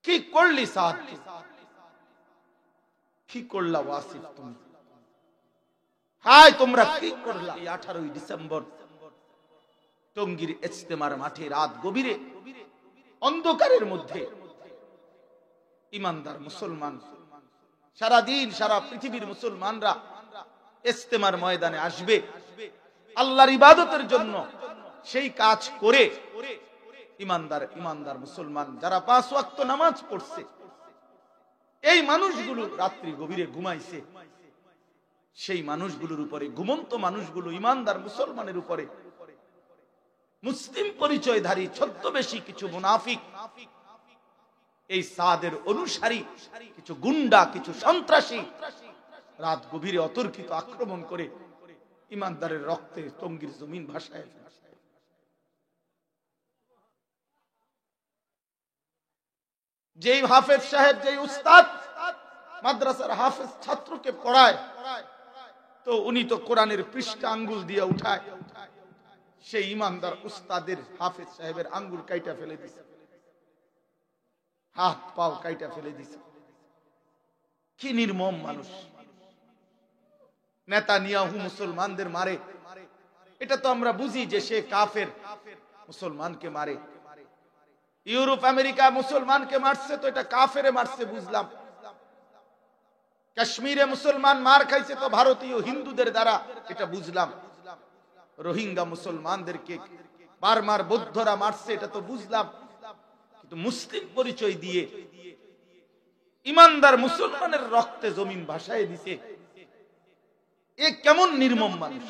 কি করলি সাদ, কি করলা ওয়াসিফ তুমি, হায় তোমরা কি করলা। 18 ডিসেম্বর টঙ্গীর ইজতেমার মাঠে রাত গভীরে অন্ধকারের মধ্যে ইমানদার মুসলমান, সারা দিন সারা পৃথিবীর মুসলমানরা ইজতেমার ময়দানে আসবে আল্লাহর ইবাদতের জন্য। সেই কাজ করে ইমানদার মুসলমান যারা 5 ওয়াক্ত নামাজ পড়ছে, এই মানুষগুলো রাত্রি গভীরে ঘুমাইছে। সেই মানুষগুলোর উপরে, ঘুমন্ত মানুষগুলো ইমানদার মুসলমানের উপরে মুসলিম পরিচয়ধারী ছদ্মবেশী কিছু মুনাফিক, এই সাদের অনুসারী কিছু গুন্ডা, কিছু সন্ত্রাসী রাত গভীরে অতর্কিত আক্রমণ করে ইমানদারের রক্তে টঙ্গীর জমিন ভাসায়। যেই হাফেজ সাহেব, যেই উস্তাদ মাদ্রাসার হাফেজ ছাত্রকে পড়ায়, তো উনি তো কোরআনের পৃষ্ঠা আঙ্গুল দিয়ে উঠায়, সেই ইমানদার উস্তাদের হাফেজ সাহেবের আঙ্গুল কাইটা ফেলে দিছে, হাত পাও কাইটা ফেলে দিছে। কি নির্মম মানুষ। নেতানিয়াহু মুসলমানদের মারে, এটা তো আমরা বুঝি যে সে কাফের, মুসলমানকে মারে। ইউরোপ আমেরিকা মুসলমানকে মারছে, তো এটা কাফেরে মারছে বুঝলাম। কাশ্মীরে মুসলমান মার খাইছে, তো ভারতীয় হিন্দুদের দ্বারা, এটা বুঝলাম। রোহিঙ্গা মুসলমানদেরকে বার্মার বৌদ্ধরা মারছে, এটা তো বুঝলাম। কিন্তু মুসলিম পরিচয় দিয়ে ইমানদার মুসলমানের রক্তে জমিন ভাসায় দিছে, এ কেমন নির্মম মানুষ,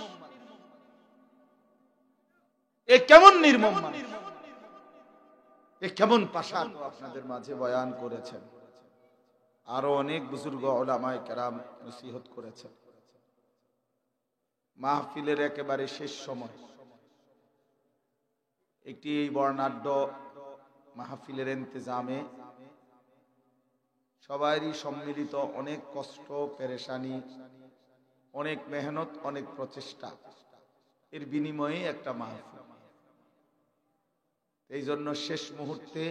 এ কেমন নির্মম মানুষ, এ কেমন পাশান। আপনাদের মাঝে বয়ান করেছেন, আরো অনেক বুজুর্গ উলামায়ে কেরাম নসিহত করেছেন। মাহফিলের একেবারে শেষ সময় একটি এই বর্ণাঢ্য মাহফিলের ইন্তজামে সবারই সম্মিলিত অনেক কষ্ট, পেরেশানি, অনেক মেহনত, অনেক প্রচেষ্টা, এর বিনিময়ে একটা মাহফিল। এই জন্য শেষ মুহূর্তে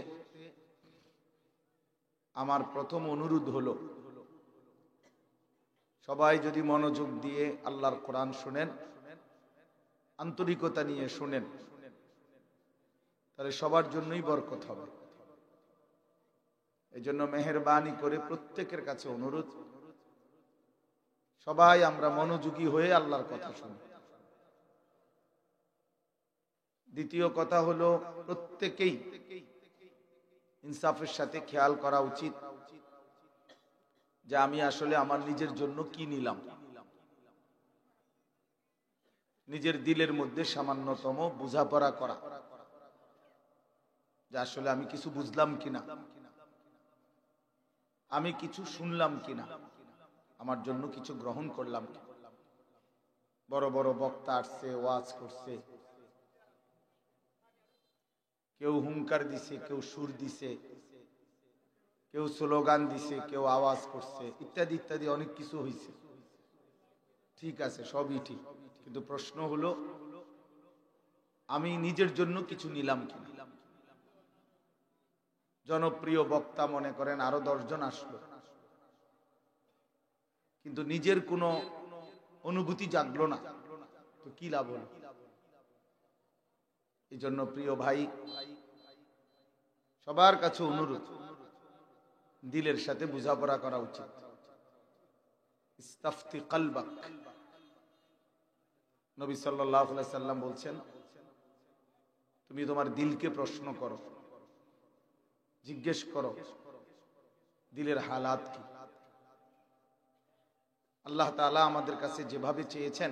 আমার প্রথম অনুরোধ হলো, সবাই যদি মনোযোগ দিয়ে আল্লাহর কোরআন শুনেন, আন্তরিকতা নিয়ে শুনেন, তাহলে সবার জন্যই বরকত হবে। এই জন্য মেহেরবানি করে প্রত্যেকের কাছে অনুরোধ, সবাই আমরা মনোযোগী হয়ে আল্লাহর কথা শুনি। দ্বিতীয় কথা হলো, প্রত্যেকেই ইনসাফের সাথে খেয়াল করা উচিত যে আমি আসলে আমার নিজের জন্য কি নিলাম। নিজের দিলের মধ্যে সামান্যতম বোঝাপড়া করা যে আসলে আমি কিছু বুঝলাম কিনা, আমি কিছু শুনলাম কিনা, আমার জন্য কিছু গ্রহণ করলাম কিনা। বড় বড় বক্তা আসছে, ওয়াজ করছে, কেউ হুঙ্কার দিছে, কেউ সুর দিছে, কেউ স্লোগান দিছে, কেউ আওয়াজ করছে, ইত্যাদি ইত্যাদি অনেক কিছু হয়েছে। ঠিক আছে, সবই ঠিক, কিন্তু প্রশ্ন হলো আমি নিজের জন্য কিছু নিলাম কিনা। জনপ্রিয় বক্তা মনে করেন আরো 10 জন আসলো, কিন্তু নিজের কোনো অনুভূতি জাগলো না, তো কি লাভ হলো? এই জন্য প্রিয় ভাই, সবার কাছে অনুরোধ, দিলের সাথে বোঝাপড়া করা উচিত। ইস্তাফতি কলবাক, নবী সাল্লাল্লাহু আলাইহি সাল্লাম বলছেন, তুমি তোমার দিলকে প্রশ্ন করো, জিজ্ঞেস করো দিলের হালাত কি। আল্লাহ তাআলা আমাদের কাছে যেভাবে চেয়েছেন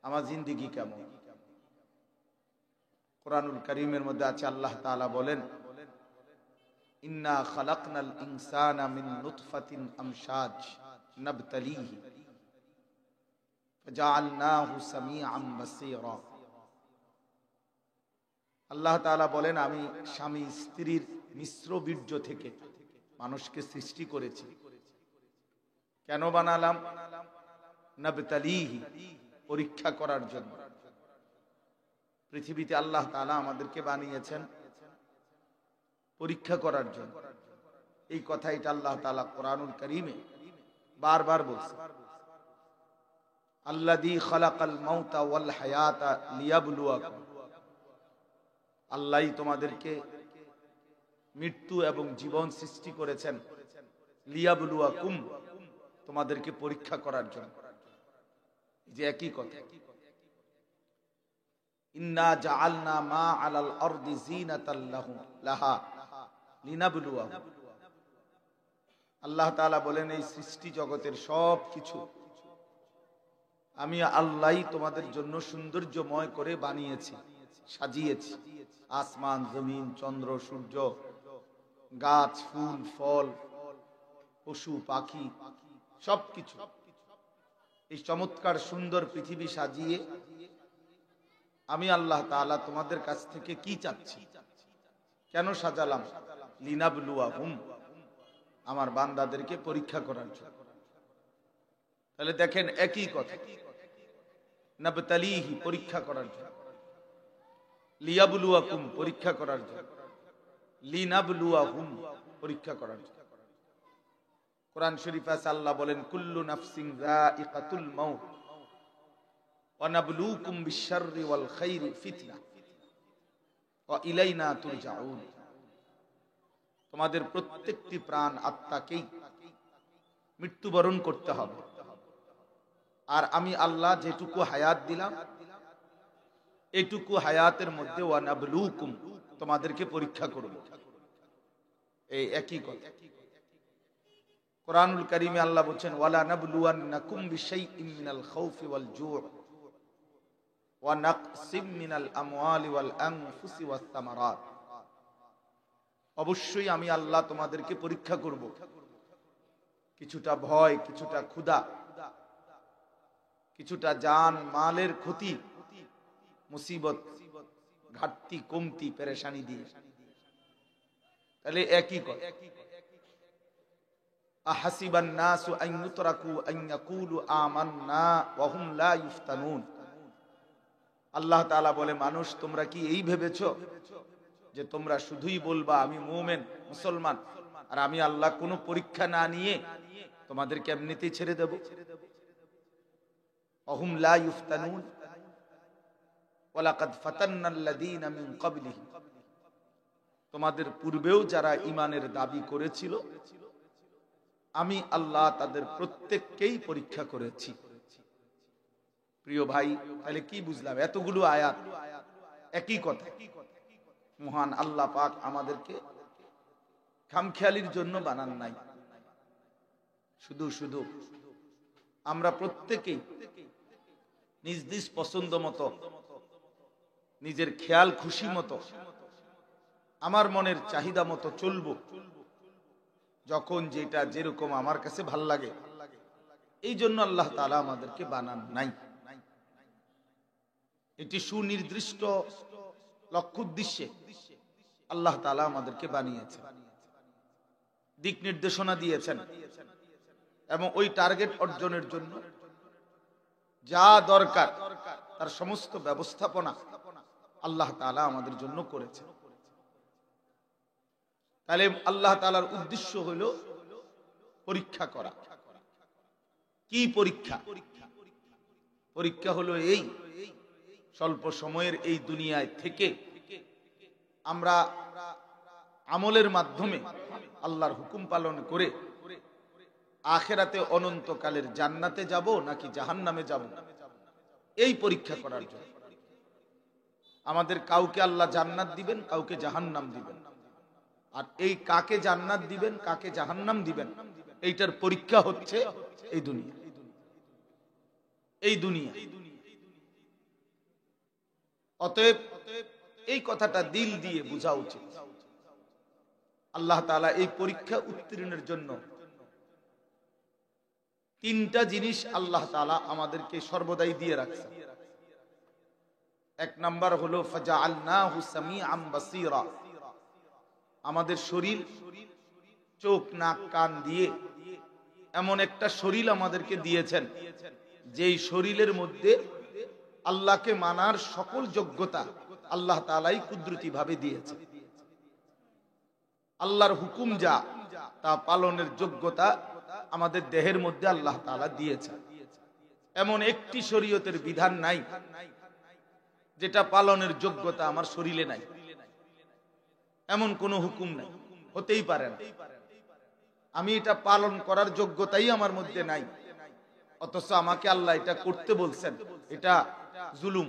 আমার জিন্দেগি কেমন। কুরআনুল কারীমের মধ্যে আছে, আল্লাহ তাআলা বলেন, ইন্না খালাকনাল ইনসানা মিন নুতফাতিন আমশাজ নাবতালিহি ফাজআলনাহু সামিআন বাসীরা। আল্লাহ তাআলা বলেন, আমি স্বামী স্ত্রীর মিশ্র বীর্য থেকে মানুষকে সৃষ্টি করেছি। কেন বানালাম? নাবতালিহি, পরীক্ষা করার জন্য। পৃথিবীতে আল্লাহ তাআলা আমাদেরকে বানিয়েছেন পরীক্ষা করার জন্য। এই কথা এটা আল্লাহ তাআলা কোরআনুল কারীমে বারবার বলছেন, আল্লাযী খালাকাল মাউতা ওয়াল হায়াতা লিয়াবলুয়াকুম, আল্লাহই তোমাদেরকে মৃত্যু এবং জীবন সৃষ্টি করেছেন, লিয়াবলুয়াকুম, তোমাদেরকে পরীক্ষা করার জন্য। এই যে একই কথা, ইন্না জাআলনা মা আলাল আরদি যিনাতাল লাহা লিনাবলুয়াহুম। আল্লাহ তাআলা বলেন, এই সৃষ্টি জগতের সব কিছু আমি আল্লাহই তোমাদের জন্য সৌন্দর্যময় করে বানিয়েছি, সাজিয়েছি। আসমান, জমিন, চন্দ্র, সূর্য, গাছ, ফুল, ফল, পশু, পাখি, সবকিছু, এই চমৎকার সুন্দর পৃথিবী সাজিয়ে আমি আল্লাহ তাআলা তোমাদের কাছ থেকে কি চাচ্ছি, কেন সাজালাম? লিনাবলুয়াহুম, আমার বান্দাদেরকে পরীক্ষা করার জন্য। তাহলে দেখেন একই কথা, নাবতালিহি, পরীক্ষা করার জন্য, লিয়াবলুয়াকুম, পরীক্ষা করার জন্য, লিনাবলুয়াহুম, পরীক্ষা করার জন্য। কোরআন শরীফে আল্লাহ বলেন, কুল্লু নাফসিন যায়িকাতুল মাউত ওয়া নাবলুকুম বিশ-শাররি ওয়াল খাইরি ফিতনা ওয়া ইলাইনা তুরজাউন। তোমাদের প্রত্যেকটি প্রাণ আত্মাকেই মৃত্যুবরণ করতে হবে, আর আমি আল্লাহ যেটুকু হায়াত দিলাম এটুকু হায়াতের মধ্যে ওয়া নাবলুকুম, তোমাদেরকে পরীক্ষা করব। এই একই কথা কোরআনুল কারীমে আল্লাহ বলেন, ওয়ালা নাবলুওয়ান্নাকুম বিশাইইম মিনাল খাউফি ওয়াল জু'ই ওয়া নাকসিম মিনাল আমওয়ালি ওয়াল আনফুসি ওয়াস সামারাত। অবশ্যই আমি আল্লাহ তোমাদেরকে পরীক্ষা করব, কিছুটা ভয়, কিছুটা ক্ষুধা, কিছুটা জান মালের ক্ষতি, মুসিবত, ঘাটতি, কমতি, পেরেশানি দিয়ে। তাহলে একই কথা, আহাসিবান নাসু আন ইউতরাকু আন ইয়াকুলু আমান্না ওয়া হুম লা ইফতানুন। আল্লাহ তাআলা বলে, মানুষ তোমরা কি এই ভেবেছো যে তোমরা শুধুই বলবা আমি মুমিন, মুসলমান, আর আমি আল্লাহ কোনো পরীক্ষা না নিয়ে তোমাদেরকে এমনিতেই ছেড়ে দেব? ওয়া হুম লা ইফতানুন ওয়া লাকাদ ফাতান্নাল্লাযীনা মিন ক্বাবলিহিম, তোমাদের পূর্বেও যারা ঈমানের দাবি করেছিল আমি আল্লাহ তাদের প্রত্যেককেই পরীক্ষা করেছি। প্রিয় ভাই, তাহলে কি বুঝলাম? এতগুলো আয়াত একই কথা। মহান আল্লাহ পাক আমাদেরকে খামখেয়ালির জন্য বানান নাই। শুধু শুধু আমরা প্রত্যেকেই নিজ নিজ পছন্দ মতো, নিজের খেয়াল খুশি মতো, আমার মনের চাহিদা মতো চলবো, যখন যেটা যেরকম আমার কাছে ভাল লাগে, এই জন্য আল্লাহ তাআলা আমাদেরকে বানান নাই। এটি সুনির্দিষ্ট লক্ষ্য উদ্দেশ্যে আল্লাহ তাআলা আমাদেরকে বানিয়েছেন, দিক নির্দেশনা দিয়েছেন, এবং ওই টার্গেট অর্জনের জন্য যা দরকার তার সমস্ত ব্যবস্থাপনা আল্লাহ তাআলা আমাদের জন্য করেছেন। তাহলে আল্লাহ তাআলার উদ্দেশ্য হলো পরীক্ষা করা। কি পরীক্ষা? পরীক্ষা হলো এই, স্বল্প সময়ের এই দুনিয়ায় থেকে আমরা আমলের মাধ্যমে আল্লাহর হুকুম পালন করে আখিরাতে অনন্তকালের জান্নাতে যাব নাকি জাহান্নামে যাব, এই পরীক্ষা করার জন্য। আমাদের কাউকে আল্লাহ জান্নাত দিবেন, কাউকে জাহান্নাম দিবেন, আর এই কাকে জান্নাত দিবেন কাকে জাহান্নাম দিবেন এইটার পরীক্ষা হচ্ছে এই দুনিয়া। এই দুনিয়া, অতএব এই কথাটা দিল দিয়ে বোঝা উচিত। আল্লাহ তাআলা এই পরীক্ষা উত্তীর্ণের জন্য তিনটা জিনিস আল্লাহ তাআলা আমাদেরকে সর্বদাই দিয়ে রাখছেন। এক নাম্বার হলো ফাজআলনাহু সামিআম বাসীরা, আমাদের শরীর, চোখ, নাক, কান দিয়ে এমন একটা শরীর আমাদেরকে দিয়েছেন যেই শরীরের মধ্যে আল্লাহকে মানার সকল যোগ্যতা আল্লাহ তাআলাই কুদরতি ভাবে দিয়েছেন। আল্লাহর হুকুম যা তা পালনের যোগ্যতা আমাদের দেহের মধ্যে আল্লাহ তাআলা দিয়েছে। এমন একটি শরীয়তের বিধান নাই যেটা পালনের যোগ্যতা আমার শরীরে নাই, এমন কোন হুকুম নাই, হতেই পারে না। আমি এটা পালন করার যোগ্যতাই আমার মধ্যে নাই, অথচ আমাকে আল্লাহ এটা করতে বলছেন। এটা জুলুম।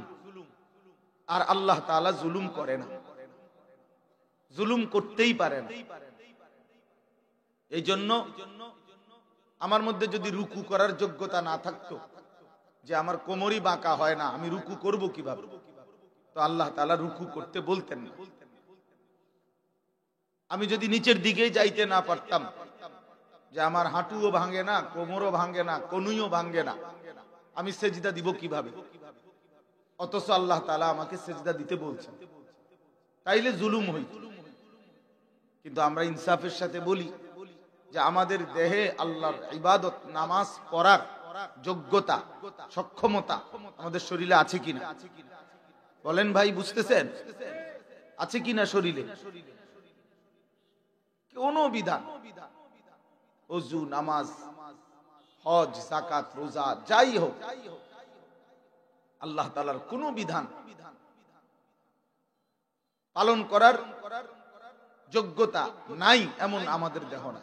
আর আল্লাহ তাআলা জুলুম করে না, জুলুম করতেই পারে না। এই জন্য আমার মধ্যে যদি রুকু করার যোগ্যতা না থাকতো, যে আমার কোমরই বাঁকা হয় না, আমি রুকু করব কিভাবে, তো আল্লাহ তাআলা রুকু করতে বলতেন না। আমি যদি নিচের দিকে যাইতে না পারতাম, যে আমার হাঁটুও ভাঙে না, কোমরও ভাঙে না, কনুইও ভাঙে না, আমি সেজদা দিব কিভাবে, অথচ আল্লাহ তাআলা আমাকে সেজদা দিতে বলছেন, তাইলে জুলুম হইত। কিন্তু আমরা ইনসাফের সাথে বলি যে আমাদের দেহে আল্লাহর ইবাদত, নামাজ পড়ার যোগ্যতা, সক্ষমতা আমাদের শরীরে আছে কিনা বলেন ভাই, বুঝতেছেন? আছে কিনা শরীরে কোন বিধান, ওযু, নামাজ, হজ, যাকাত, রোজা, যাই হোক, আল্লাহ তাআলার কোন বিধান পালন করার যোগ্যতা নাই এমন আমাদের দেহ না।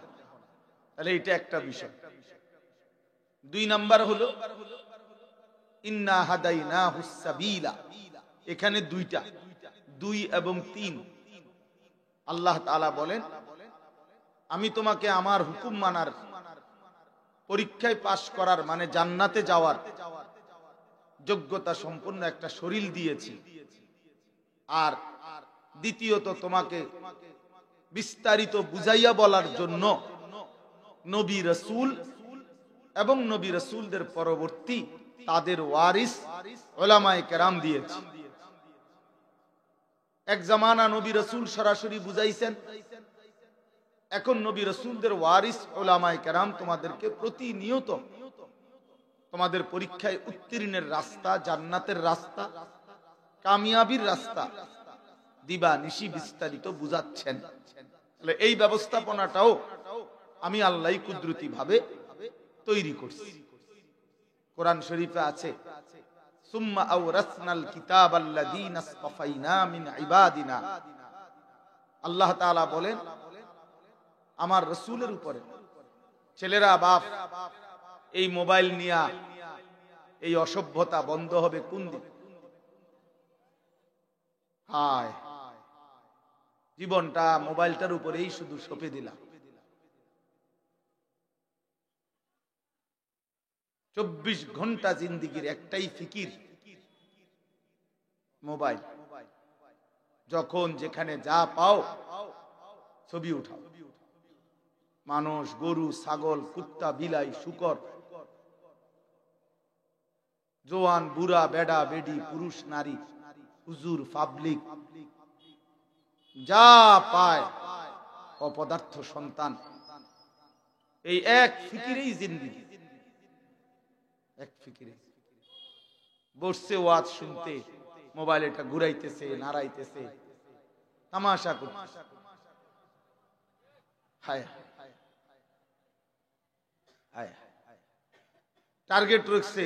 তাহলে এটা একটা বিষয়। 2 নাম্বার হলো ইন্না হাদাইনাহুস সাবিলা। এখানে 2টা, 2 এবং 3। আল্লাহ তাআলা বলেন, আমি তোমাকে আমার হুকুম মানার, পরীক্ষায় পাশ করার, মানে জান্নাতে যাওয়ার যোগ্যতা সম্পন্ন একটা শরীর দিয়েছি। আর দ্বিতীয়ত, তোমাকে বিস্তারিত বুঝাইয়া বলার জন্য নবী রাসূল এবং নবী রাসূলদের পরবর্তী তাদের ওয়ারিস উলামায়ে কেরাম দিয়েছি। এক জামানা নবী রাসূল সরাসরি বুঝাইছেন, এখন নবী রাসূলদের ওয়ারিস উলামায়ে কেরাম তোমাদেরকে প্রতিনিয়ত তোমাদের পরীক্ষায় উত্তীর্ণের রাস্তা, জান্নাতের রাস্তা, কামিয়াবির রাস্তা দিবা নিশি বিস্তারিত বুঝাচ্ছেন। তাহলে এই ব্যবস্থাপনাটাও আমি আল্লাহই কুদরতি ভাবে তৈরি করছি। কোরআন শরীফে আছে, সুম্মা আওরাসনাল কিতাবাল্লাযীনা ইসতাফাইনা মিন ইবাদিনা। আল্লাহ তাআলা বলেন, আমার রাসূলের উপরে, ছেলেরা বাপ, এই মোবাইল নিয়া এই অসভ্যতা বন্ধ হবে কোন দিন? হায়, জীবনটা মোবাইলটার উপরেই শুধু সঁপে দিলাম। 24 ঘন্টা জিন্দেগির একটাই ফিকির, মোবাইল। যখন যেখানে যা পাও ছবি উঠাও। মানুষ, গরু, ছাগল, কুত্তা, বিলাই, শূকর, জোয়ান, বুড়া, বেডা, বেডি, পুরুষ, নারী, হুজুর, পাবলিক, যা পায়, অপদার্থ সন্তান, এই এক ফিকিরেই জিন্দেগি, এক ফিকিরে বসছে ওয়াজ শুনতে, মোবাইল এটা ঘুরাইতেছে, নাড়াইতেছে, তামাশা করতেছে। হায় হায়, টার্গেট রাখছে,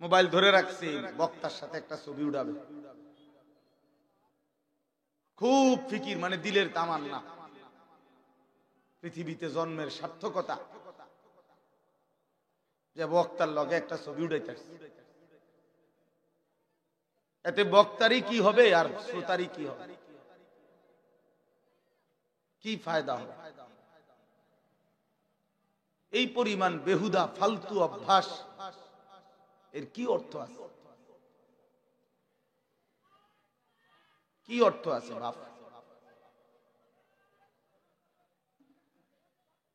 মোবাইল ধরে রাখছে, বক্তার সাথে একটা ছবি উঠাবে। খুব ফিকির, মানে দিলের তামান্না, পৃথিবীতে জন্মের সার্থকতা, যে বক্তার লগে একটা ছবি উঠাইতেছে। এতে বক্তারই কি হবে আর শ্রোতারই কি হবে? কি ফায়দা হবে? এই পরিমাণ বেহুদা ফালতু অভ্যাস, এর কি অর্থ আছে? কি অর্থ আছে বাপ?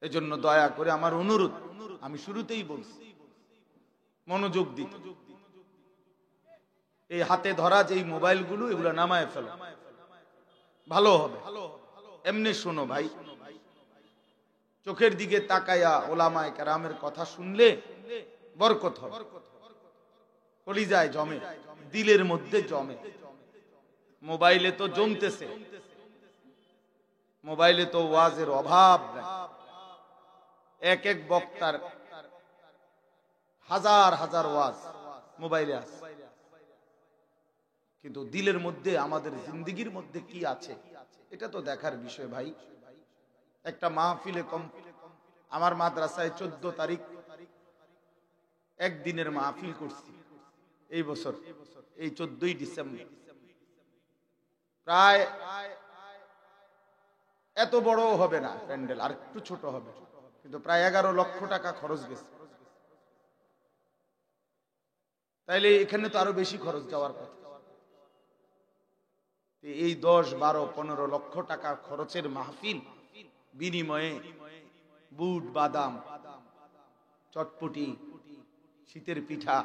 এজন্য দয়া করে আমার অনুরোধ, আমি শুরুতেই বলছি, মনোযোগ দিতে। এই হাতে ধরা যে মোবাইল গুলো, এগুলো নামায় ফেলো, ভালো হবে। এমনি শোনো ভাই, চোখের দিকে তাকায়া ওলামায়ে কেরামের কথা শুনলে বরকত হবে, কলিজায় জমে, দিলের মধ্যে জমে। মোবাইলে তো জমতেছে, মোবাইলে তো ওয়াজের অভাব নাই, এক এক বক্তার হাজার হাজার ওয়াজ মোবাইলে আছে, কিন্তু দিলের মধ্যে আমাদের জিন্দেগির মধ্যে কি আছে এটা তো দেখার বিষয় ভাই। একটা মাহফিলে কম, আমার মাদ্রাসায় 14 তারিখ একদিনের মাহফিল করছি এই বছর, এই 14ই ডিসেম্বর। প্রায় এত বড় হবে না প্যান্ডেল, আর একটু ছোট হবে, কিন্তু প্রায় 11 লক্ষ টাকা খরচ গেছে। তাইলে এখানে তো আরো বেশি খরচ যাওয়ার কথা। এই 10, 12, 15 লক্ষ টাকা খরচের মাহফিল বিনিময়ে বুট বাদাম, চটপটি, শীতের পিঠা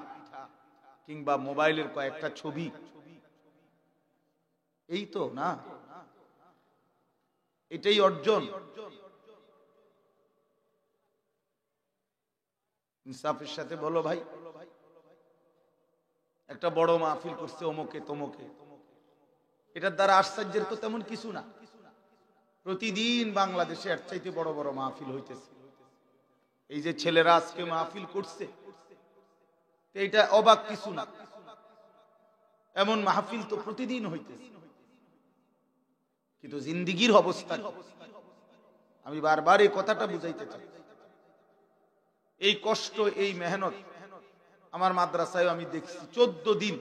কিংবা মোবাইলের কয়েকটা ছবি, এই তো না, এটাই অর্জন। ইনসাফের সাথে বলো ভাই, একটা বড় মাহফিল করছে অমুকে তমুকে, এটার দ্বারা আশ্চর্যের তো তেমন কিছু না। প্রতিদিন বাংলাদেশে এর চাইতে বড় বড় মাহফিল হইতেছে। এই যে ছেলেরা আজকে মাহফিল করছে, এটা অবাক কিছু না, এমন মাহফিল তো প্রতিদিন হইতেছে। কিন্তু জিন্দেগির অবস্থা, আমি বারবার এই কথাটা বুঝাইতে চাই। এই কষ্ট, এই মেহনত আমার মাদ্রাসায় আমি দেখছি 14 দিন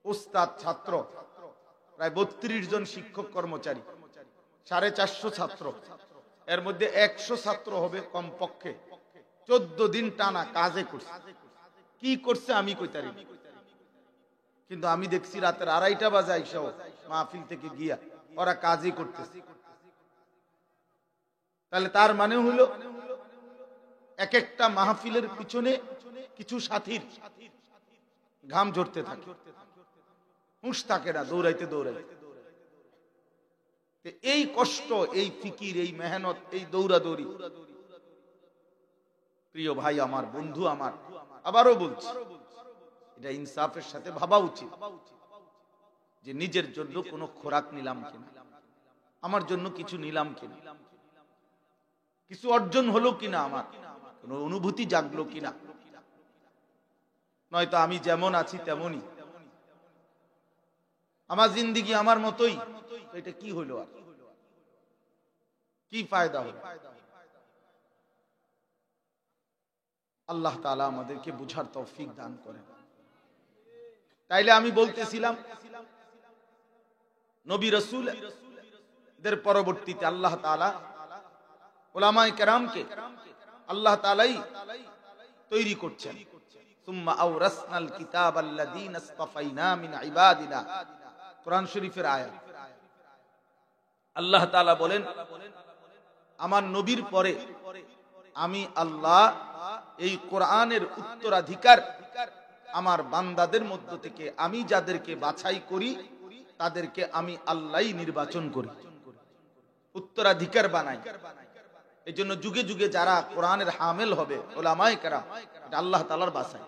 ওস্তাদ ছাত্র, প্রায় 32 জন শিক্ষক কর্মচারী, 450 ছাত্র, এর মধ্যে 100 ছাত্র হবে কমপক্ষে, 14 দিন টানা কাজে করছে। কি করছে আমি কইতারি, কিন্তু আমি দেখছি রাতের 2:30 বাজে আইসাও মাহফিল থেকে গিয়া ওরা কাজই করতেছে। তাহলে তার মানে হলো এক একটা মাহফিলের পিছনে কিছু সাথীর ঘাম ঝরতে থাকে, হুঁশ থাকে না, দৌড়াইতে দৌড়াইতে। এই কষ্ট, এই ফিকির, এই মেহনত, এই দৌড়াদৌড়ি, প্রিয় ভাই আমার, বন্ধু আমার, আবারও বলছি, এটা ইনসাফের সাথে ভাবা উচিত যে নিজের জন্য কোনো খোরাক নিলাম কিনা, আমার জন্য কিছু নিলাম কিনা, কিছু অর্জন হলো কিনা, আমার কোনো অনুভূতি জাগলো কিনা। নয়তো আমি যেমন আছি তেমনই, আমার জিন্দেগি আমার মতোই, এটা কি হইলো, আর কি ফায়দা হলো? আল্লাহ তাআলা আমাদেরকে বুঝার তৌফিক দান করেন। তাইলে আমি বলতেছিলাম, নবী রাসূলদের পরবর্তীতে আল্লাহ তাআলা উলামায়ে কেরামকে আল্লাহ তাআলাই তৈরি করছেন। সুম্মা আওরাসনাল কিতাবাল্লাযীনা ইসতাফাইনা মিন ইবাদিনা, কোরআন শরীফের আয়াত। আল্লাহ তাআলা বলেন, আমার নবীর পরে আমি আল্লাহ এই কোরআনের উত্তরাধিকার আমার বান্দাদের মধ্য থেকে আমি যাদেরকে বাছাই করি তাদেরকে আমি আল্লাহই নির্বাচন করি, উত্তরাধিকার বানাই। এই জন্য যুগে যুগে যারা কোরআনের হামেল হবে উলামায়ে কেরাম, এটা আল্লাহ তাআলার বাছাই,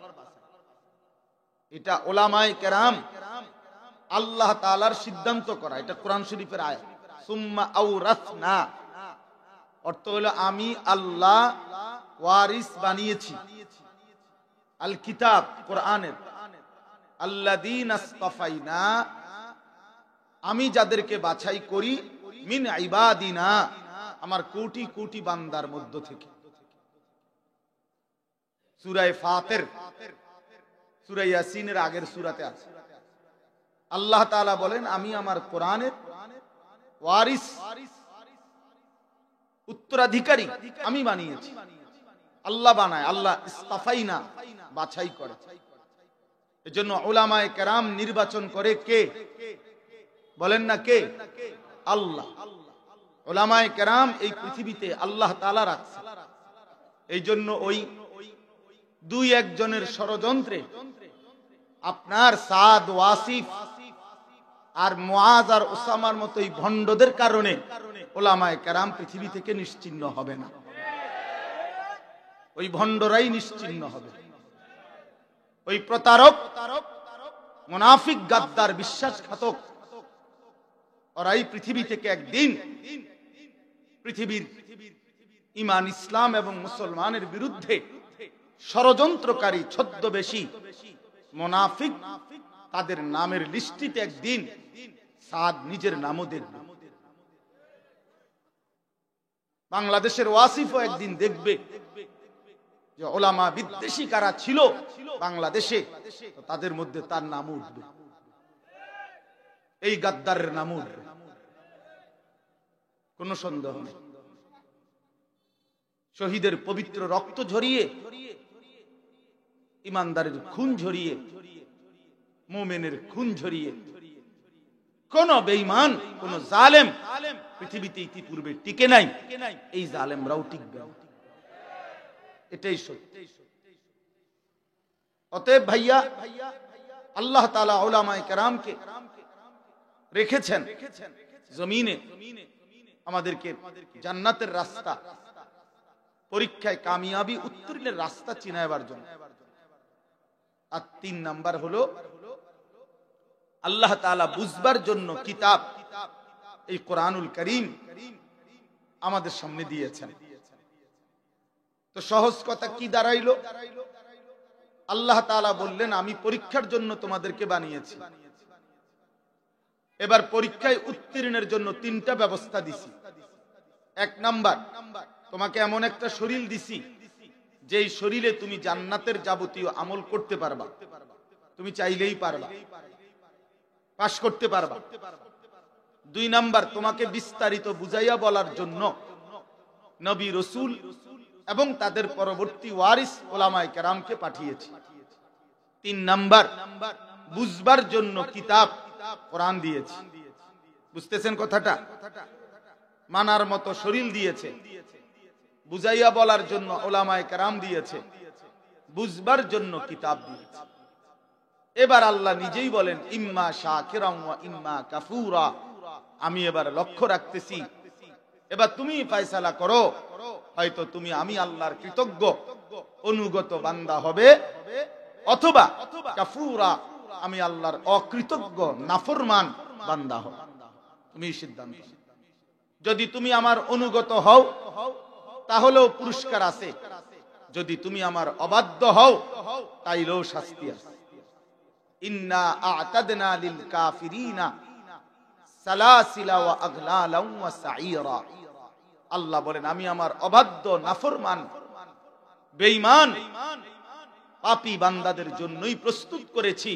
এটা উলামায়ে কেরাম আল্লাহ তাআলার সিদ্ধান্ত করা, এটা কোরআন শরীফের আয়াত। সুম্মা আওরাসনা অর্থ হলো আমি আল্লাহ ওয়ারিস বানিয়েছি আল কিতাব, কোরআনের, আল্লাযীনা ইসতাফাইনা আমি যাদেরকে বাছাই করি, মিন ইবাদিনা আমার কোটি কোটি বান্দার মধ্য থেকে। সূরা ফাতির, সূরা ইয়াসিনের আগের সূরাতে আছে আল্লাহ তাআলা বলেন, আমি আমার কোরআনের ওয়ারিস, উত্তরাধিকারী আমি বানিয়েছি। আল্লাহ বানায়, আল্লাহ ইসতাফাইনা বাছাই করে। এজন্য উলামায়ে কেরাম নির্বাচন করে কে? বলেন না কে? আল্লাহ। উলামায়ে কেরাম এই পৃথিবীতে আল্লাহ তাআলা রাখছে। এই জন্য ওই 2-1 জনের ষড়যন্ত্রে আপনার সাদ, ওয়াসিফ আর মুআজ আর উসামার মতো এই ভণ্ডদের কারণে উলামায়ে কেরাম পৃথিবী থেকে নিশ্চিহ্ন হবে না, ওই ভণ্ডরাই নিশ্চিহ্ন হবে। ওই প্রতারক, মুনাফিক, গাদ্দার, বিশ্বাসঘাতক ওরাই পৃথিবী থেকে একদিন পৃথিবীর ঈমান ইসলাম এবং মুসলমানের বিরুদ্ধে ষড়যন্ত্রকারী ছদ্মবেশী মুনাফিক তাদের নামের লিস্টিতে একদিন সাদ নিজের নামও দেখবে। বাংলাদেশের ওয়াসিফও একদিন দেখবে যে ওলামা বিদ্বেষী কারা ছিল বাংলাদেশে, তাদের মধ্যে তার নাম উঠবে, এই গাদ্দারের নাম উঠবে, কোনো সন্দেহ নেই। শহীদের পবিত্র রক্ত ঝরিয়ে, ইমানদারের খুন ঝরিয়ে, মুমিনের খুন ঝরিয়ে কোন বেঈমান, কোন জালেম পৃথিবীতে ইতিপূর্বে টিকে নাই, এই জালেমরাও টিকবে না, এটাই সত্য। অতএব ভাইয়া, আল্লাহ তাআলা উলামায়ে কেরামকে রেখেছেন জমিনে আমাদেরকে জান্নাতের রাস্তা, পরীক্ষায় কামিয়াবি উত্তীর্ণের রাস্তা চিনাবার জন্য। আর 3 নাম্বার হলো আল্লাহ তাআলা বুঝবার জন্য কিতাব, এই কোরআনুল কারীম আমাদের সামনে দিয়েছেন। তো সহজ কথা কি দাঁড়াইলো? আল্লাহ তাআলা বললেন, আমি পরীক্ষার জন্য তোমাদেরকে বানিয়েছি। এবার পরীক্ষায় উত্তীর্ণের জন্য 3টা ব্যবস্থা দিছি। 1 নাম্বার, তোমাকে এমন একটা শরীর দিছি যেই শরীরে তুমি জান্নাতের যাবতীয় আমল করতে পারবা, তুমি চাইলেই পারবা, পাশ করতে পারবা। 2 নাম্বার, তোমাকে বিস্তারিত বুঝাইয়া বলার জন্য নবী রাসূল এবং তাদের পরবর্তী ওয়ারিস উলামায়ে কেরামকে পাঠিয়েছি। 3 নাম্বার, বুঝবার জন্য কিতাব কোরআন দিয়েছি। বুঝতেছেন কথাটা? মানার মতো শরীর দিয়েছে, বুঝাইয়া বলার জন্য উলামায়ে কেরাম দিয়েছে, বুঝবার জন্য কিতাব দিয়েছে। এবার আল্লাহ নিজেই বলেন, ইম্মা শাকিরান ওয়া ইম্মা কাফুরা। আমি এবার লক্ষ্য রাখতেছি, এবার তুমি ফয়সালা করো, হয়তো তুমি আমি আল্লাহর কৃতজ্ঞ অনুগত বান্দা হবে, অথবা কাফুরা, আমি আল্লাহর অকৃতজ্ঞ নাফরমান বান্দা হবে। তুমি সিদ্ধান্ত। যদি তুমি আমার অনুগত হও তাহলেও পুরস্কার আছে, যদি তুমি আমার অবাধ্য হও তাইলেও শাস্তি আছে। ইন্না আ'তাদনা লিল কাফিরিনা সালাসিলা ওয়া আগলালান ওয়া সাঈরা। আল্লাহ বলেন, আমি আমার অবাধ্য নাফরমান বেঈমান পাপী বান্দাদের জন্যই প্রস্তুত করেছি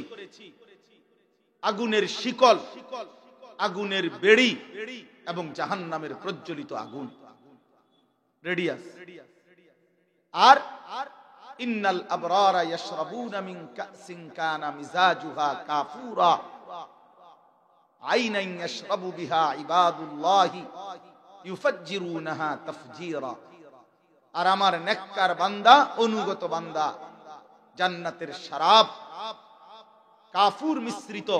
আগুনের শিকল, আগুনের বেড়ি এবং জাহান্নামের প্রজ্বলিত আগুন রেডি আছে। আর ইন্নাল আবরারা ইয়াশরাবুনা মিন কাসিন কানা মিজাজুহা কাফুরা আইনান ইয়াশরাবু বিহা ইবাদুল্লাহি ইউফাজ্জিরুনাহা তাফজীরা। আর আমার নেককার বান্দা, অনুগত বান্দা জান্নাতের শরাব, কাফুর মিশ্রিত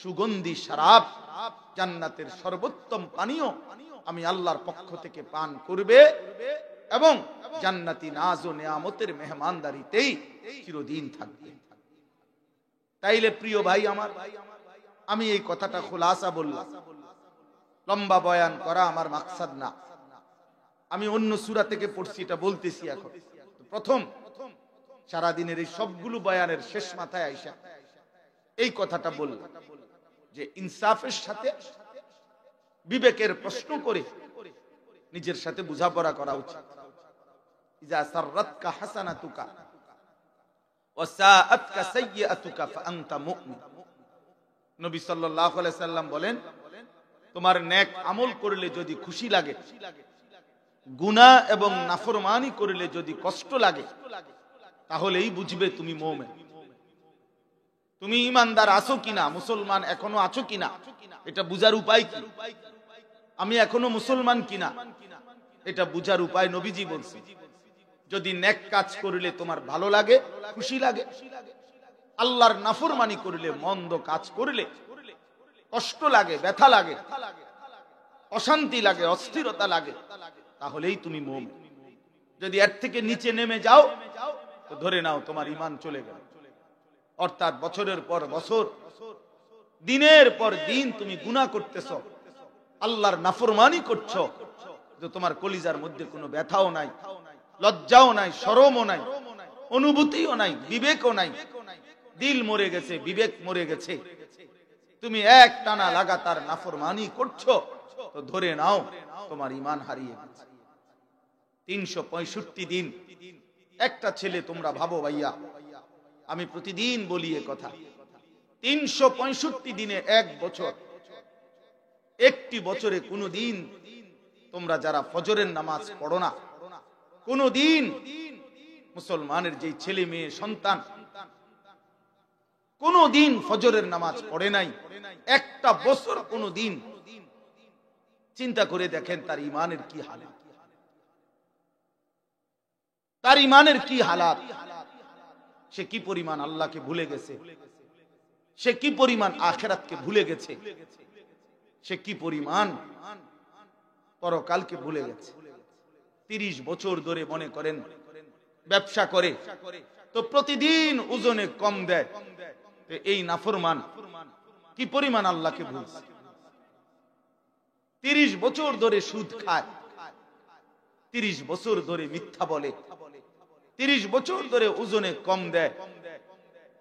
সুগন্ধি শরাব, জান্নাতের সর্বোত্তম পানীয় আমি আল্লাহর পক্ষ থেকে পান করবে এবং জান্নাতি নাজ ও নিয়ামতের মেহমানদারিতেই চিরদিন থাকবে। তাইলে প্রিয় ভাই আমার, আমি এই কথাটা খুলাসা বললাম, লম্বা বয়ান করা আমার মাকসাদ না। আমি অন্য সূরা থেকে পড়ছি, এটা বলতেছি এখন। প্রথম সারা দিনের এই সবগুলো বয়ানের শেষ মাথায় আইসা এই কথাটা বললাম যে ইনসাফের সাথে বিবেকের প্রশ্ন করে নিজের সাথে বোঝাপড়া করা উচিত। ইজা সাররাতকা হাসানাতুকা ওয়া সাআতকা সাইয়্যাতুকা ফাআনতা মুমিন। নবী সাল্লাল্লাহু আলাইহি সাল্লাম বলেন, তোমার নেক আমল করলে যদি খুশি লাগে, গুনাহ এবং নাফরমানি করলে যদি কষ্ট লাগে, তাহলেই বুঝবে তুমি মুমিন। তুমি ইমানদার আছো কিনা, মুসলমান এখনো আছো কিনা, এটা বুঝার উপায় কি? আমি এখনো মুসলমান কিনা, এটা বুঝার উপায় নবীজি বলছেন। যদি নেক কাজ করলে তোমার ভালো লাগে, খুশি লাগে, আল্লাহর নাফরমানি করলে, মন্দ কাজ করলে কষ্ট লাগে, ব্যথা লাগে, অশান্তি লাগে, অস্থিরতা লাগে, তাহলেই তুমি মুমিন। যদি এর থেকে নিচে নেমে যাও তো ধরে নাও তোমার ঈমান চলে গেল। অর্থাৎ বছরের পর বছর দিনের পর দিন তুমি গুনাহ করতেছো, আল্লাহর নাফরমানি করছো, যে তোমার কলিজার মধ্যে কোনো ব্যথাও নাই, লজ্জাও নাই, শরমও নাই, অনুভূতিও নাই, বিবেকও নাই, দিল মরে গেছে, বিবেক মরে গেছে, তুমি এক টানা লাগাতার নাফরমানি করছো, তো ধরে নাও তোমার ঈমান হারিয়ে গেছে। 365 দিন একটা ছেলে, তোমরা ভাবো ভাইয়া, আমি প্রতিদিন বলি এ কথা, 365 দিনে এক বছর, একটি বছরে কোনো দিন তোমরা যারা ফজরের নামাজ পড়ো না, কোনো দিন মুসলমানের যে ছেলে মেয়ে সন্তান কোনো দিন ফজরের নামাজ পড়ে নাই, একটা বছর কোনো দিন, চিন্তা করে দেখেন তার ঈমানের কি হালাত, তার ঈমানের কি হালাত, সে কি পরিমাণ আল্লাহকে ভুলে গেছে, সে কি পরিমাণ আখিরাতকে ভুলে গেছে, সে কি পরিমাণ পরকালকে ভুলে গেছে। 30 বছর ধরে মনে করেন ব্যবসা করে, তো প্রতিদিন ওজনে কম দেয়, এই নাফরমান কি পরিমাণ আল্লাহকে ভুলছে। 30 বছর ধরে সুদ খায়, 30 বছর ধরে মিথ্যা বলে, 30 বছর ধরে ওজনে কম দেয়,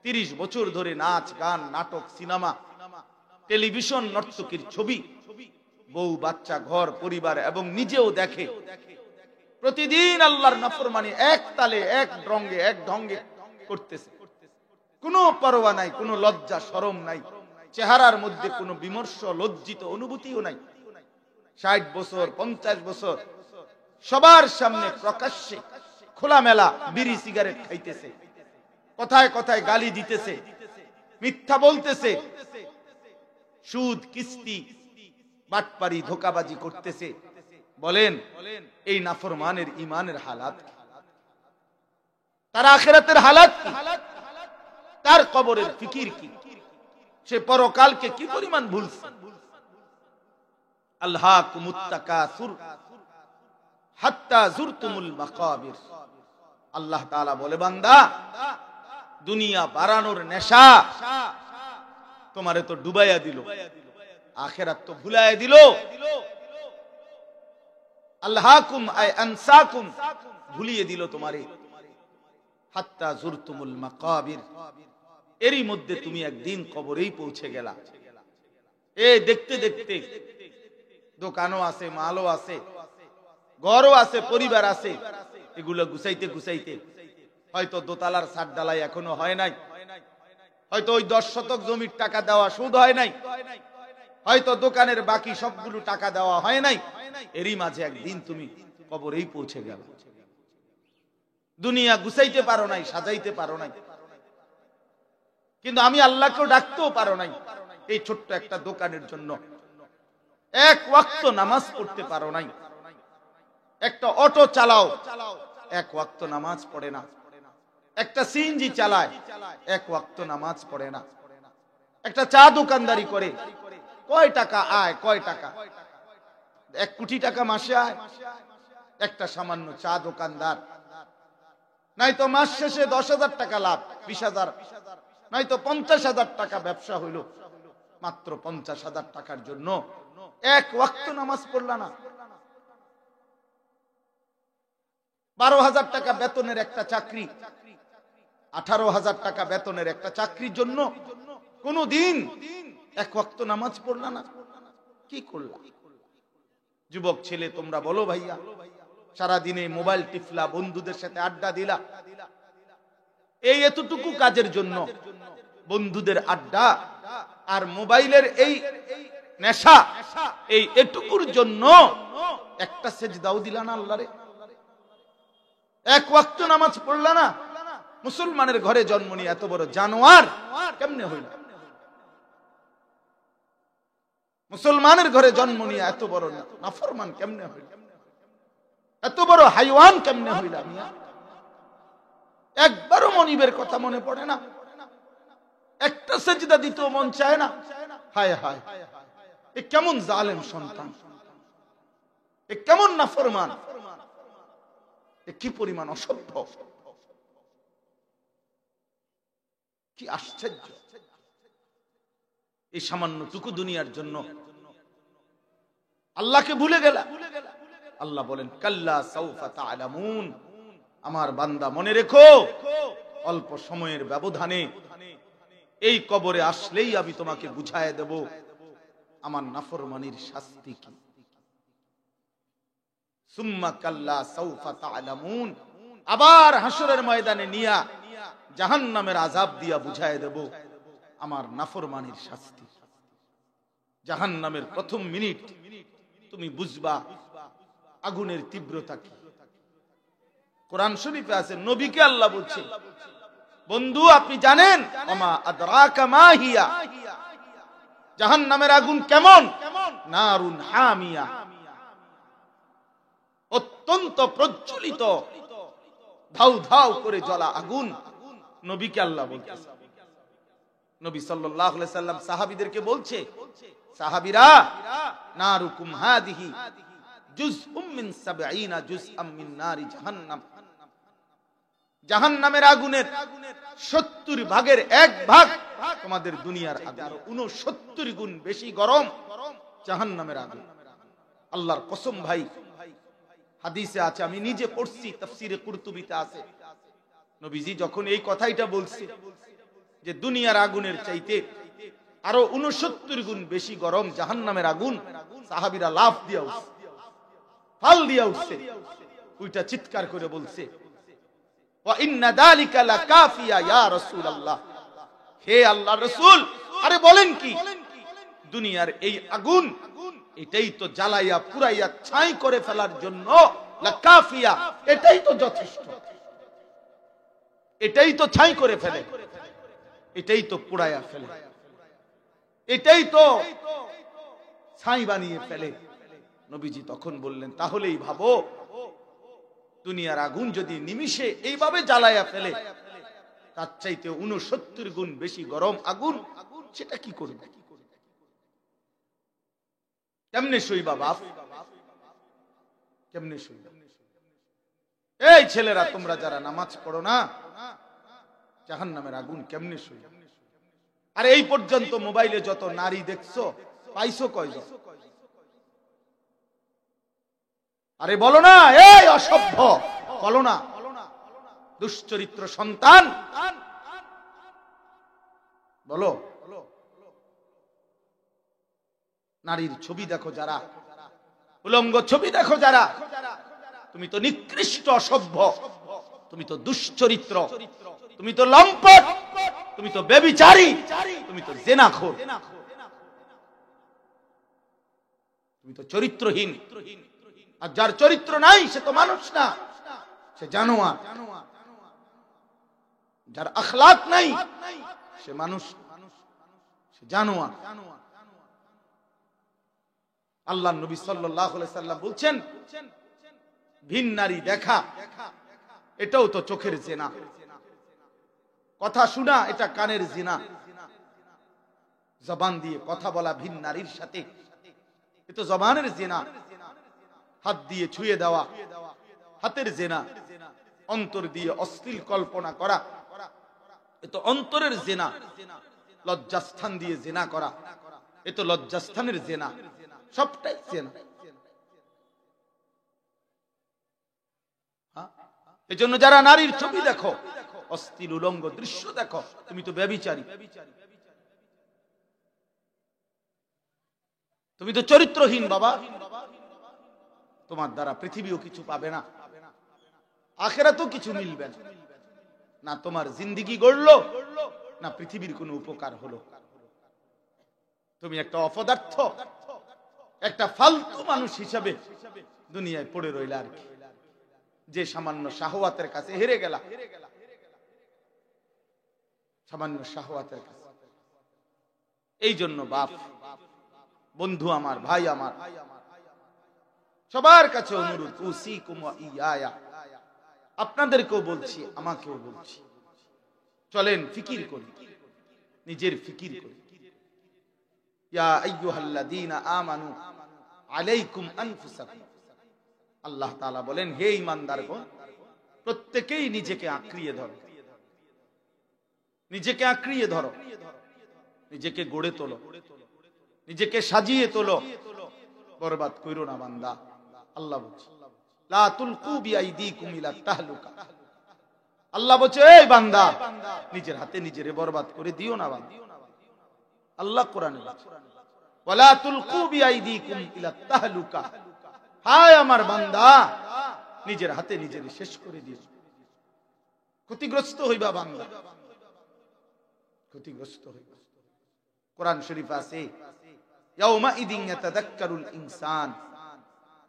30 বছর ধরে নাচ গান নাটক সিনেমা টেলিভিশন নর্তকীর ছবি, বউ বাচ্চা ঘর পরিবার এবং নিজেও দেখে, প্রতিদিন আল্লাহর নাফরমানি এক তালে এক ঢঙ্গে করতেছে, কোনো পরোয়া নাই, কোনো লজ্জা শরম নাই, চেহারার মধ্যে কোনো বিমর্ষ লজ্জিত অনুভূতিও নাই। 60 বছর 50 বছর সবার সামনে প্রকাশ্যে খোলামেলা বিড়ি সিগারেট খাইতেছে, কথায় কথায় গালি দিতেছে, মিথ্যা বলতেছে, সুদ কিস্তি বাটপারি ধোঁকাবাজি করতেছে। বলেন এই নাফরমানের ঈমানের হালাত কি, তার আখিরাতের হালাত কি, তার কবরের ফিকির কি, সে পরকালকে কি পরিমাণ ভুলছে। আল্লাহকুমুত তাকাসুর হাত্তা যুরতুমুল মাকাবির, আল্লাহ তাআলা বলে বান্দা, দুনিয়া বাড়ানোর নেশা তোমারে তো ডুবাইয়া দিল, আখিরাত তো ভুলাইয়া দিল। আল্লাহকুম আই আনসাকুম, ভুলিয়ে দিল তোমারে, হাত্তা যুরতুমুল মাকাবির, এরই মধ্যে তুমি একদিন কবরেই পৌঁছে গেলা। এই দেখতে দেখতে দোকানও আছে, মালও আছে, ঘরও আছে, পরিবার আছে, এগুলো গুছাইতে গুছাইতে হয়তো দোতলার ছাদ ঢালাই এখনো হয় নাই, হয়তো ওই 10 শতক জমির টাকা দেওয়া সুদ হয় নাই, হয়তো দোকানের বাকি সবগুলো টাকা দেওয়া হয় নাই, এরই মাঝে একদিন তুমি কবরেই পৌঁছে গেল। দুনিয়া গুছাইতে পারো নাই, সাজাইতে পারো নাই, কিন্তু আমি আল্লাহকেও ডাকতেও পারো নাই এই ছোট্ট একটা দোকানের জন্য। এক ওয়াক্ত নামাজ পড়তে পারো নাই, একটা অটো চালাও, এক ওয়াক্ত নামাজ পড়ে না, একটা সিএনজি চালায়, এক ওয়াক্ত নামাজ পড়ে না, একটা চা দোকানদারি করে, কয় টাকা আয়, কয় টাকা, 1 কোটি টাকা মাসে আয় একটা সামান্য চা দোকানদার, নাই তো মাস শেষে 10,000 টাকা লাভ, 20,000, নাই তো 50,000 টাকা ব্যবসা হইল, মাত্র 50,000 টাকার জন্য এক ওয়াক্ত নামাজ পড়লা না। 12,000 টাকা বেতনের একটা চাকরি, 18,000 টাকা বেতনের একটা চাকরির জন্য কোনো দিন এক ওয়াক্ত নামাজ পড়লা না, কি করলা? যুবক ছেলে তোমরা বলো ভাইয়া, সারা দিনে মোবাইল টিপলা, বন্ধুদের সাথে আড্ডা দিলা, এই এতটুকু কাজের জন্য বন্ধুদের আড্ডা আর মোবাইলের এই নেশা, এই এটুকুর জন্য একটা সেজদাও দিলা না আল্লাহরে, এক ওয়াক্ত নামাজ পড়লা না। মুসলমানের ঘরে জন্ম নিয়ে এত বড় জানোয়ার কেমনে হইল? মুসলমানের ঘরে জন্ম নিয়ে এত বড় নাফরমান কেমনে হইল? এত বড় হাইওয়ান কেমনে হইলা মিয়া? একবারও মনিবের কথা মনে পড়ে না, একটা সেজদা দিতেও মন চায় না। হায় হায়, এ কেমন জালেম সন্তান, এ কেমন নাফরমান, এ কি পরিমাণ অসভ্য, কি আশ্চর্য! এই সামান্যটুকু দুনিয়ার জন্য আল্লাহকে ভুলে গেলা। আল্লাহ বলেন কাল্লা সাউফা তা'লামুন, আমার বান্দা মনে রেখো অল্প সময়ের ব্যবধানে এই কবরে আসলেই আমি তোমাকে বুঝায় দেব আমার নাফরমানির শাস্তি কি। সুম্মা কাল্লা সাউফা তা'লামুন, আবার হাসরের ময়দানে নিয়া জাহান্নামের আযাব দিয়া বুঝায় দেব আমার নাফরমানির শাস্তি। জাহান্নামের প্রথম মিনিট তুমি বুঝবা আগুনের তীব্রতা কি। কোরআন শরীফে আছে, নবীকে আল্লাহ বলছে, বন্ধু আপনি জানেন ওমা আদরাকা মা হিয়া, জাহান্নামের আগুন কেমন? নারুন হামিয়া, অত্যন্ত প্রজ্বলিত ধাউ ধাউ করে জ্বলা আগুন। নবীকে আল্লাহ বলতেছে। নবী সাল্লাল্লাহু আলাইহি সাল্লাম সাহাবীদেরকে বলছে, সাহাবীরা নারুকুম হাদিহি জুজউম মিন 70 জুজআম মিন নারি জাহান্নাম, জাহান্নামের আগুনের 70 ভাগের 1 ভাগ তোমাদের দুনিয়ার আগুন, 69 গুণ বেশি গরম জাহান্নামের আগুন। আল্লাহর কসম ভাই, হাদিসে আছে, আমি নিজে পড়ছি, তাফসীরে কুরতুবিতে আছে, নবীজি যখন এই কথাইটা বলছে যে দুনিয়ার আগুনের চাইতে আরো 69 গুণ বেশি গরম জাহান্নামের আগুন, সাহাবীরা লাফ দিয়া উঠছে, ফাল দিয়া উঠছে, ওইটা চিৎকার করে বলছে ওয়া ইন্না যালিকা লাকাফিয়া ইয়া রাসূলুল্লাহ, হে আল্লাহর রাসূল, আরে বলেন কি, দুনিয়ার এই আগুন এটাই তো জ্বালাইয়া পুরাইয়া ছাই করে ফেলার জন্য, লাকাফিয়া, এটাই তো যথেষ্ট, এটাই তো ছাই করে ফেলে, এটাই তো পুরাইয়া ফেলে, এটাই তো ছাই বানিয়ে ফেলে। নবীজি তখন বললেন, তাহলেই ভাবো দুনিয়ার আগুন যদি নিমিষে এইভাবে জ্বালাইয়া ফেলে, তার চাইতে 69 গুণ বেশি গরম আগুন, সেটা কি করবে? কেমনে সইবা বাপ, কেমনে সইবা? এই ছেলেরা, তোমরা যারা নামাজ পড়ো না, জাহান্নামের আগুন কেমনে সইবা? আর এই পর্যন্ত মোবাইলে যত নারী দেখছো, পাইছো কয়জন? আরে বলো না, এই অসভ্য, বলো না, দুশ্চরিত্র সন্তান, বলো। নারীর ছবি দেখো যারা, উলঙ্গ ছবি দেখো যারা, তুমি তো নিকৃষ্ট অসভ্য, তুমি তো দুশ্চরিত্র, তুমি তো লম্পট, তুমি তো ব্যভিচারী, তুমি তো জেনাখোর, তুমি তো চরিত্রহীন। আর যার চরিত্র নাই সে তো মানুষ না, সে জানোয়ার। যার আখলাক নাই সে মানুষ, সে জানোয়ার। আল্লাহর নবী সাল্লাল্লাহু আলাইহি সাল্লাম বলছেন, ভিন নারী দেখা এটাও তো চোখের জিনা, কথা শোনা এটা কানের জিনা, জবান দিয়ে কথা বলা ভিন নারীর সাথে এ তো জবানের জিনা, হাত দিয়ে ছুঁয়ে দেওয়া হাতের জিনা, অন্তর দিয়ে অশ্লীল কল্পনা করা এ তো অন্তরের জিনা, লজ্জাস্থান দিয়ে জিনা করা এ তো লজ্জাস্থানের জিনা, সবটাই জিনা। এজন্য যারা নারীর ছবি দেখো, অশ্লীল উলঙ্গ দৃশ্য দেখো, তুমি তো ব্যভিচারী, তুমি তো চরিত্রহীন বাবা। তোমার দ্বারা পৃথিবীও কিছু পাবে না, আখিরাতেও কিছু মিলবে না, না তোমার জিন্দেগি গড়লো না পৃথিবীর কোনো উপকার হলো। তুমি একটা অপদার্থ, একটা ফালতু মানুষ হিসাবে দুনিয়ায় পড়ে রইলা আর কি, যে সামান্য শাহওয়াতের কাছে হেরে গেলা, সামান্য শাহওয়াতের কাছে। এই জন্য বাপ, বন্ধু আমার, ভাই আমার, সবার কাছে অনুরোধ, উসিকুম ওয়া ইয়া, আপনাদেরকেও বলছি আমাকেও বলছি, চলেন ফিকির করি, নিজের ফিকির করি। ইয়া আইয়ুহাল্লাযীনা আমানু আলাইকুম আনফুসাকুম, আল্লাহ তাআলা বলেন, হে ঈমানদারগণ, প্রত্যেকেই নিজেকে আঁকড়িয়ে ধরো, নিজেকে আঁকড়িয়ে ধরো। নিজেকে গড়ে তোলো, নিজেকে সাজিয়ে তোলো, বরবাদ কইরো না বান্দা। আল্লাহ বলছে লা তুলকু বিআইদিকুম ইলা তাহলুকা। আল্লাহ বলছে এই বান্দা নিজের হাতে নিজেরে বরবাদ করে দিও না বান্দা। আল্লাহ কোরআনে বলছে ওয়ালা তুলকু বিআইদিকুম ইলা তাহলুকা। হায় আমার বান্দা নিজের হাতে নিজেরে শেষ করে দিও, ক্ষতিগ্রস্ত হইবা বান্দা, ক্ষতিগ্রস্ত হইবা। কোরআন শরীফ আছে ইয়াউমা ইদিন ইয়াতাযাক্কারুল ইনসান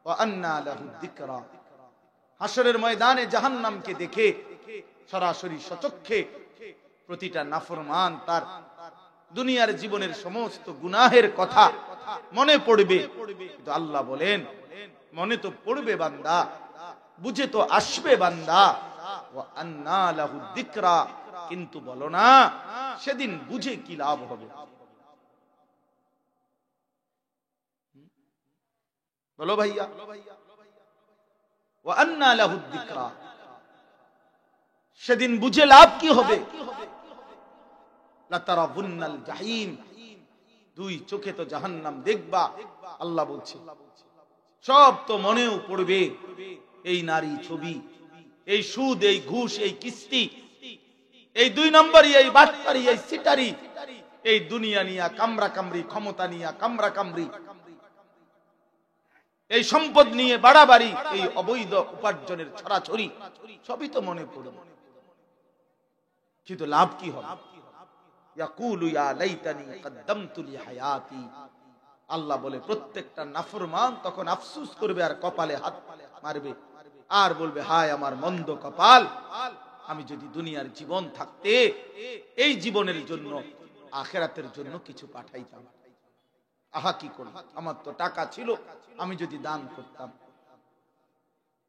ওয়া আন্না লাহু যিকরা। হাশরের ময়দানে জাহান্নামকে দেখে সরাসরি সচক্ষে প্রতিটা নাফরমান তার দুনিয়ার জীবনের সমস্ত গুনাহের কথা মনে পড়বে। কিন্তু আল্লাহ বলেন মনে তো পড়বে বান্দা, বুঝে তো আসবে বান্দা, ওয়া আন্না লাহু যিকরা, কিন্তু বলো না সেদিন বুঝে কি লাভ হবে। বলো ভাইয়া, ওয়া আন্না লাহু যিকরা, সেদিন বুঝে লাভ কি হবে। লাতারাবুন্নাল জাহিম, দুই চোখে তো জাহান্নাম দেখবা। আল্লাহ বলছে সব তো মনেও পড়বে, এই নারী ছবি, এই সুদ, এই ঘুষ, এই কিস্তি, এই দুই নম্বরই, এই বাটপারি, এই সিটারি, এই দুনিয়া নিয়া কামরা কামরি, ক্ষমতা নিয়া কামরা কামরি, এই সম্পদ নিয়ে বাড়াবাড়ি, এই অবৈধ উপার্জনের ছড়াছড়ি, সবই তো মনে পড়বে, কিন্তু লাভ কি হবে। ইয়াকুলু ইয়া লাইতানি কদ্দামতু লি হায়াতি। আল্লাহ বলে প্রত্যেকটা নাফরমান তখন আফসোস করবে আর কপালে হাত মারবে আর বলবে হায় আমার মন্দ কপাল, আমি যদি দুনিয়ার জীবন থাকতে এই জীবনের জন্য আখিরাতের জন্য কিছু পাঠাইতাম। আহা কি করব, আমার তো টাকা ছিল, আমি যদি দান করতাম,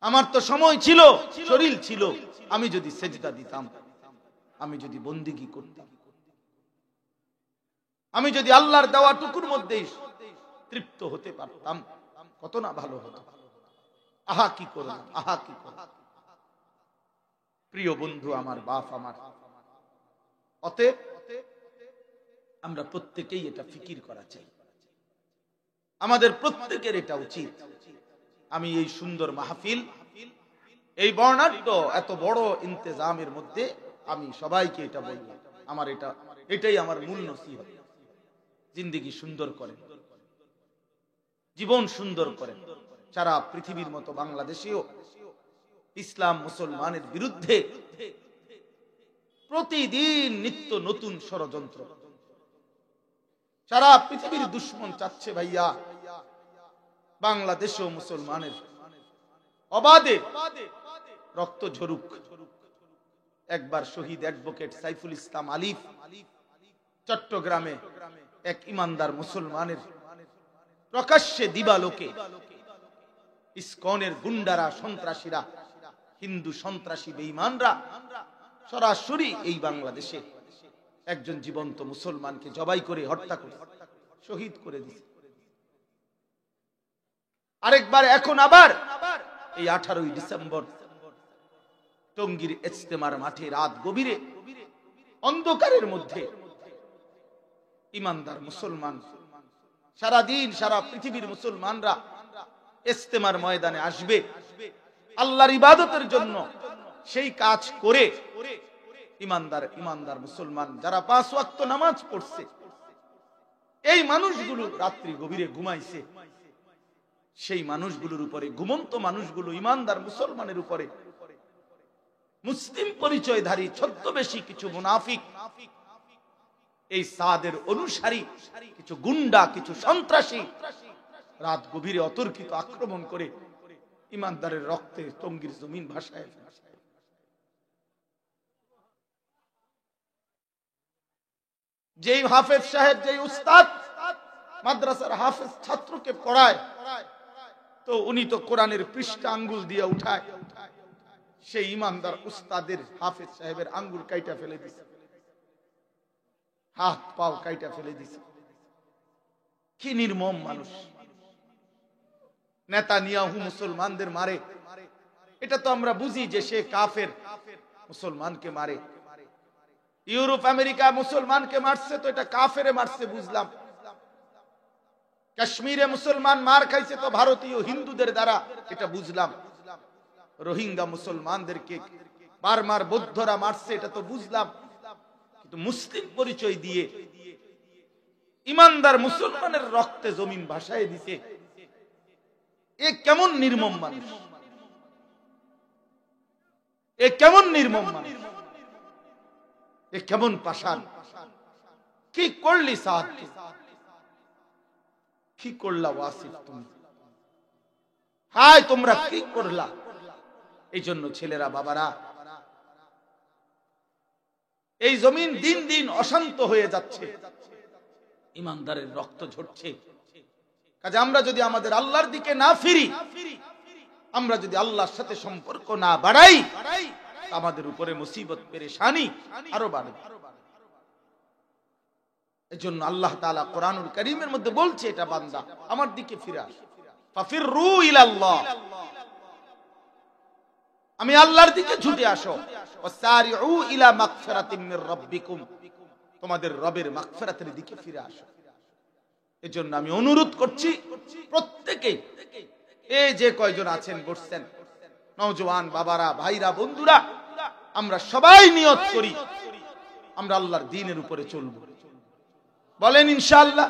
আমার তো সময় ছিল, শরীর ছিল, আমি যদি সেজদা দিতাম, আমি যদি বন্দিগি করতাম, আমি যদি আল্লাহর দেওয়া টুকুর মধ্যে তৃপ্ত হতে পারতাম, কত না ভালো হতো। আহা কি করব, আহা কি করব। প্রিয় বন্ধু আমার, বাপ আমার, অতএব আমরা প্রত্যেকেই এটা ফিকির করা চাই, আমাদের প্রত্যেকের এটা উচিত। আমি এই সুন্দর মাহফিল, এই বর্ণাঢ্য এত বড় ইন্তেজামের মধ্যে আমি সবাইকে এটা বলব, আমার এটাই আমার মূল নসিহত। জিন্দেগি সুন্দর করেন, জীবন সুন্দর করেন। সারা পৃথিবীর মতো বাংলাদেশেও ইসলাম মুসলমানের বিরুদ্ধে প্রতিদিন নিত্য নতুন ষড়যন্ত্র। সারা পৃথিবীর দুশ্মন চাচ্ছে ভাইয়া বাংলাদেশেও মুসলমানের অবাধে রক্ত ঝরুক। একবার শহীদ অ্যাডভোকেট সাইফুল ইসলাম আলিফ চট্টগ্রামে এক ইমানদার মুসলমানের প্রকাশ্যে দিবালোকে ইসকনের গুন্ডারা, সন্ত্রাসীরা, হিন্দু সন্ত্রাসী বেঈমানরা সরাসরি এই বাংলাদেশে একজন জীবন্ত মুসলমানকে জবাই করে হত্যা করে শহীদ করে দিয়েছে। আরেকবার এখন আবার এই 18ই ডিসেম্বর টঙ্গীর ইজতেমার মাঠে রাত গভীরে অন্ধকারের মধ্যে ইমানদার মুসলমান, সারা দিন সারা পৃথিবীর মুসলমানরা ইজতেমার ময়দানে আসবে আল্লাহর ইবাদতের জন্য। সেই কাজ করে ইমানদার মুসলমান যারা 5 ওয়াক্ত নামাজ পড়ছে, এই মানুষগুলো রাত্রি গভীরে ঘুমাইছে। সেই মানুষগুলোর উপরে, ঘুমন্ত মানুষগুলো ইমানদার মুসলমানের উপরে মুসলিম পরিচয়ধারী ছদ্মবেশী কিছু মুনাফিক, এই সাদের অনুসারী কিছু গুন্ডা, কিছু সন্ত্রাসী রাত গভীরে অতর্কিত আক্রমণ করে ইমানদারের রক্তে টঙ্গীর জমিন ভাসায়। যেই হাফেজ সাহেব, যেই উস্তাদ মাদ্রাসার হাফেজ ছাত্রকে পড়ায়, তো উনি তো কোরআনের পৃষ্ঠা আঙ্গুল দিয়ে উঠায়, সেই ইমানদার উস্তাদের হাফেজ সাহেবের আঙ্গুল কাইটা ফেলে দিছে, হাত পাও কাইটা ফেলে দিছে। কি নির্মম মানুষ। নেতানিয়াহু মুসলমানদের মারে, এটা তো আমরা বুঝি যে সে কাফের, মুসলমানকে মারে। ইউরোপ আমেরিকা মুসলমানকে মারছে তো এটা কাফেরে মারছে বুঝলাম, কাশ্মীরে মুসলমান মার খাইছে তো ভারতীয় হিন্দুদের দ্বারা এটা বুঝলাম, রোহিঙ্গা মুসলমানদেরকে বার্মার বৌদ্ধরা মারছে এটা তো বুঝলাম, কিন্তু মুসলিম পরিচয় দিয়ে ইমানদার মুসলমানের রক্তে জমিন ভাসায় দিছে, এ কেমন নির্মম মানুষ, এ কেমন নির্মম মানুষ, এ কেমন পাষাণ। কি করলি সাদ, কি করলা ওয়াসিফ তুমি, হায় তোমরা কি করলা। এই জন্য ছেলেরা বাবারা, এই জমিন দিন দিন অশান্ত হয়ে যাচ্ছে, ইমানদারের রক্ত ঝরছে। কাজে আমরা যদি আমাদের আল্লাহর দিকে না ফিরি, আমরা যদি আল্লাহর সাথে সম্পর্ক না বাড়াই, আমাদের উপরে মুসিবত পেরেশানি আরো বাড়বে। এজন্য আল্লাহ তাআলা কোরআনুল কারীমের মধ্যে বলছে, এটা বান্দা আমার দিকে ফিরে আসো, ফাফিরু ইলাল্লাহ, আমি আল্লাহর দিকে ছুটে আসো, ওয়াসারিউ ইলা মাগফিরাতিম মির রাব্বিকুম, তোমাদের রবের মাগফিরাতের দিকে ফিরে আসো। এজন্য আমি অনুরোধ করছি প্রত্যেকেই, এই যে কয়জন আছেন বসছেন, নওজোয়ান বাবারা, ভাইরা, বন্ধুরা, আমরা সবাই নিয়ত করি আমরা আল্লাহর দ্বীনের উপরে চলবো। বলেন ইনশাআল্লাহ।